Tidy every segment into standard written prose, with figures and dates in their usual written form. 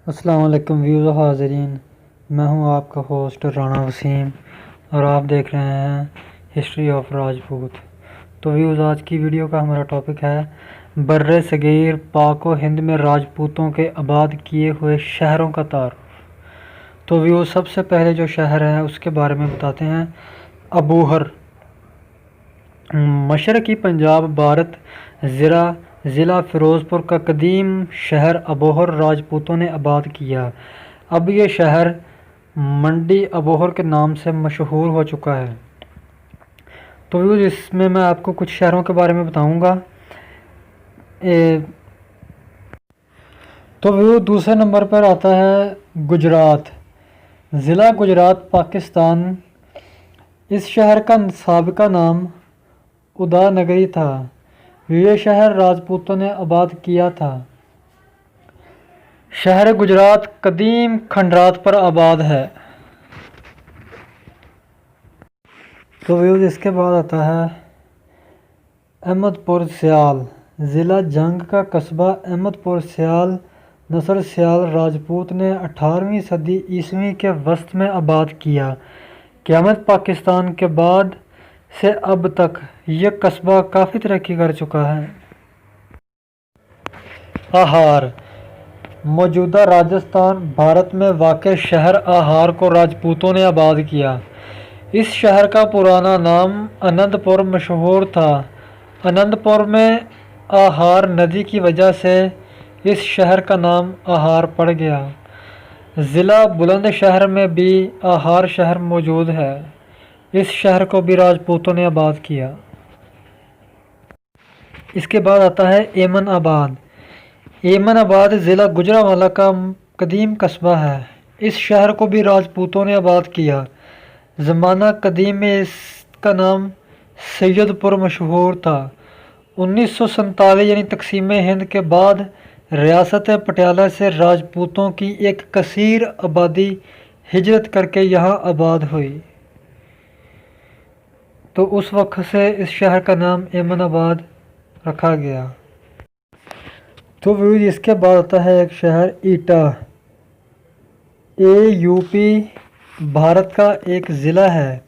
السلام علیکم ویوز و حاضرین، میں ہوں آپ کا ہوسٹ رانا وسیم اور آپ دیکھ رہے ہیں ہسٹری آف راجپوت۔ تو ویوز، آج کی ویڈیو کا ہمارا ٹاپک ہے بر صغیر پاک و ہند میں راجپوتوں کے آباد کیے ہوئے شہروں کا تعارف۔ تو ویوز، سب سے پہلے جو شہر ہے اس کے بارے میں بتاتے ہیں۔ ابوہر، مشرقی پنجاب، بھارت، ضلع فیروز پور کا قدیم شہر ابوہر راجپوتوں نے آباد کیا۔ اب یہ شہر منڈی ابوہر کے نام سے مشہور ہو چکا ہے۔ تو اس میں آپ کو کچھ شہروں کے بارے میں بتاؤں گا۔ تو دوسرے نمبر پر آتا ہے گجرات، ضلع گجرات، پاکستان۔ اس شہر کا سابقہ نام ادا نگری تھا۔ یہ شہر راجپوتوں نے آباد کیا تھا۔ شہر گجرات قدیم کھنڈرات پر آباد ہے۔ تو اس کے بعد آتا ہے احمد پور سیال، ضلع جنگ کا قصبہ احمد پور سیال۔ نصر سیال راجپوت نے 18ویں صدی عیسوی کے وسط میں آباد کیا۔ قیامت پاکستان کے بعد سے اب تک یہ قصبہ کافی ترقی کر چکا ہے۔ آہار، موجودہ راجستھان، بھارت میں واقع شہر آہار کو راجپوتوں نے آباد کیا۔ اس شہر کا پرانا نام آنند پور مشہور تھا۔ آنند پور میں آہار ندی کی وجہ سے اس شہر کا نام آہار پڑ گیا۔ ضلع بلند شہر میں بھی آہار شہر موجود ہے۔ اس شہر کو بھی راجپوتوں نے آباد کیا۔ اس کے بعد آتا ہے ایمن آباد۔ ایمن آباد ضلع گوجرانوالہ کا قدیم قصبہ ہے۔ اس شہر کو بھی راجپوتوں نے آباد کیا۔ زمانہ قدیم میں اس کا نام سید پور مشہور تھا۔ 1947 یعنی تقسیم ہند کے بعد ریاست پٹیالہ سے راجپوتوں کی ایک کثیر آبادی ہجرت کر کے یہاں آباد ہوئی۔ تو اس وقت سے اس شہر کا نام ایمن آباد رکھا گیا۔ تو اس کے بعد آتا ہے ایک شہر ایٹا، یو پی، بھارت کا ایک ضلع ہے۔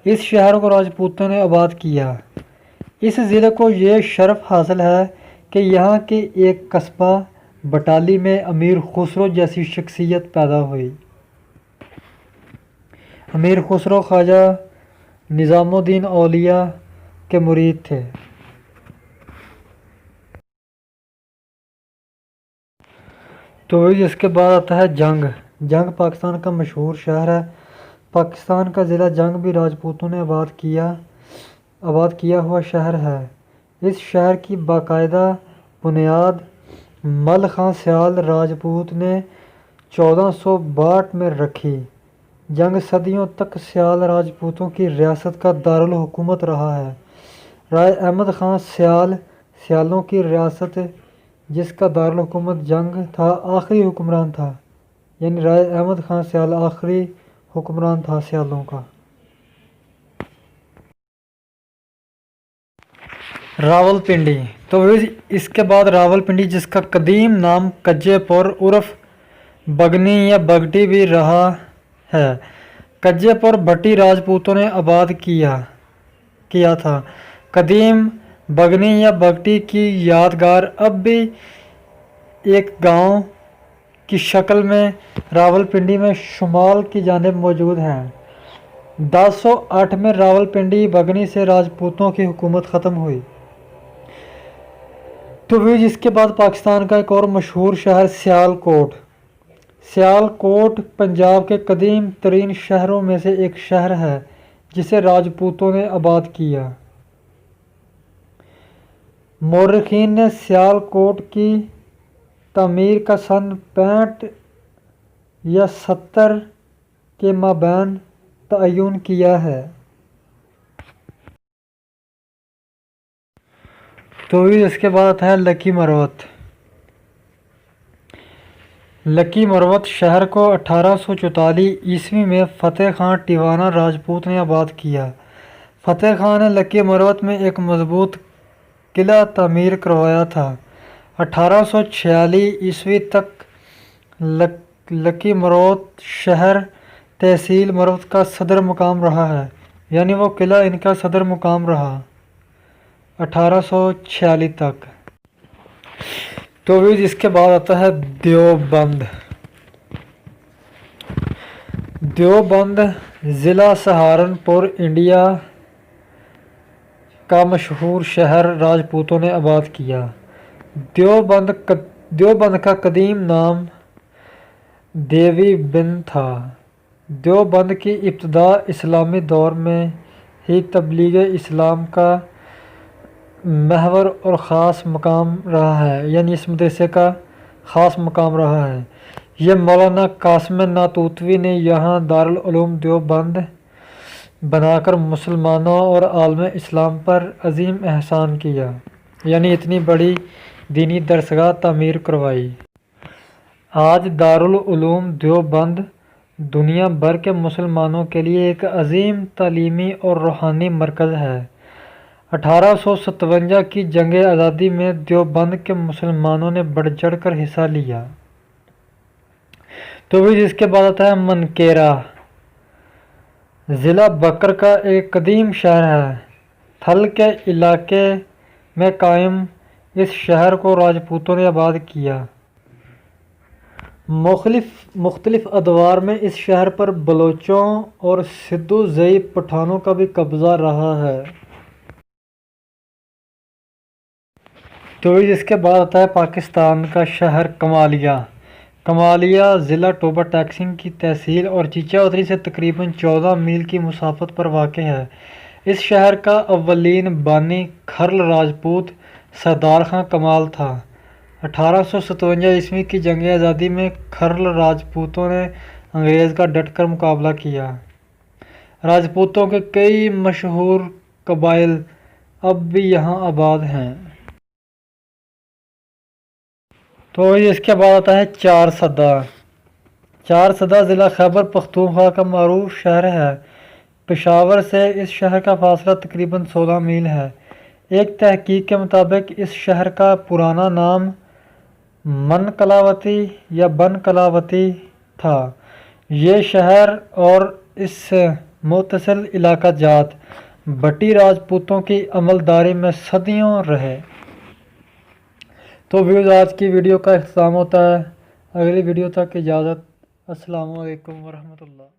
اس شہر کو راجپوتوں نے آباد کیا۔ اس ضلع کو یہ شرف حاصل ہے کہ یہاں کے ایک قصبہ بٹالی میں امیر خسرو جیسی شخصیت پیدا ہوئی۔ امیر خسرو خواجہ نظام الدین اولیاء کے مرید تھے۔ تو اس کے بعد آتا ہے جنگ۔ جنگ پاکستان کا مشہور شہر ہے۔ پاکستان کا ضلع جنگ بھی راجپوتوں نے آباد کیا ہوا شہر ہے۔ اس شہر کی باقاعدہ بنیاد مل خان سیال راجپوت نے 1462 میں رکھی۔ جنگ صدیوں تک سیال راجپوتوں کی ریاست کا دارالحکومت رہا ہے۔ رائے احمد خان سیال سیالوں کی ریاست، جس کا دارالحکومت جنگ تھا، آخری حکمران تھا۔ یعنی رائے احمد خان سیال آخری حکمران تھا سیالوں کا۔ راول پنڈی، تو اس کے بعد راول پنڈی، جس کا قدیم نام کجے پور عرف بگنی یا بگٹی بھی رہا ہے۔ کجے پور بھٹی راجپوتوں نے آباد کیا تھا۔ قدیم بگنی یا بگٹی کی یادگار اب بھی ایک گاؤں کی شکل میں راول پنڈی میں شمال کی جانب موجود ہے۔ 1008 میں راول پنڈی بگنی سے راجپوتوں کی حکومت ختم ہوئی۔ تو اس کے بعد پاکستان کا ایک اور مشہور شہر سیال کوٹ۔ سیال کوٹ پنجاب کے قدیم ترین شہروں میں سے ایک شہر ہے جسے راجپوتوں نے آباد کیا۔ مورخین نے سیال کوٹ کی تعمیر کا سن 65 یا 70 کے مابین تعین کیا ہے۔ تو اس کے بعد ہے لکی مروت۔ لکی مروت شہر کو 1844 عیسوی میں فتح خان ٹیوانہ راجپوت نے آباد کیا۔ فتح خان نے لکی مروت میں ایک مضبوط قلعہ تعمیر کروایا تھا۔ 1846 عیسوی تک لکی مروت شہر تحصیل مروت کا صدر مقام رہا ہے، یعنی وہ قلعہ ان کا صدر مقام رہا 1846 تک۔ تو اس کے بعد آتا ہے دیوبند۔ دیوبند ضلع سہارنپور انڈیا کا مشہور شہر راجپوتوں نے آباد کیا۔ دیوبند کا قدیم نام دیوی بند تھا۔ دیوبند کی ابتدا اسلامی دور میں ہی تبلیغ اسلام کا محور اور خاص مقام رہا ہے، یعنی اس مدرسے کا خاص مقام رہا ہے۔ یہ مولانا قاسم ناتوتوی نے یہاں دارالعلوم دیوبند بنا کر مسلمانوں اور عالم اسلام پر عظیم احسان کیا، یعنی اتنی بڑی دینی درسگاہ تعمیر کروائی۔ آج دارالعلوم دیوبند دنیا بھر کے مسلمانوں کے لیے ایک عظیم تعلیمی اور روحانی مرکز ہے۔ 1857 کی جنگ آزادی میں دیوبند کے مسلمانوں نے بڑھ چڑھ کر حصہ لیا۔ تو اس کے بعد آتا ہے منکیرا ضلع بکر کا ایک قدیم شہر ہے۔ تھل کے علاقے میں قائم اس شہر کو راجپوتوں نے آباد کیا۔ مختلف ادوار میں اس شہر پر بلوچوں اور سدھو زئی پٹھانوں کا بھی قبضہ رہا ہے۔ تو اس کے بعد آتا ہے پاکستان کا شہر کمالیہ۔ کمالیہ ضلع ٹوبہ ٹیکسنگ کی تحصیل اور چیچا اتری سے تقریباً 14 میل کی مسافت پر واقع ہے۔ اس شہر کا اولین بانی کھرل راجپوت سردار خان کمال تھا۔ 1857 عیسوی کی جنگ آزادی میں کھرل راجپوتوں نے انگریز کا ڈٹ کر مقابلہ کیا۔ راجپوتوں کے کئی مشہور قبائل اب بھی یہاں آباد ہیں۔ تو اس کے بعد آتا ہے چارسدہ۔ چارسدہ ضلع خیبر پختونخوا کا معروف شہر ہے۔ پشاور سے اس شہر کا فاصلہ تقریباً 16 میل ہے۔ ایک تحقیق کے مطابق اس شہر کا پرانا نام من کلاوتی یا بن کلاوتی تھا۔ یہ شہر اور اس سے متصل علاقہ جات بٹی راجپوتوں کی عملداری میں صدیوں رہے۔ تو آج کی ویڈیو کا اختتام ہوتا ہے۔ اگلی ویڈیو تک اجازت۔ السلام علیکم ورحمۃ اللہ۔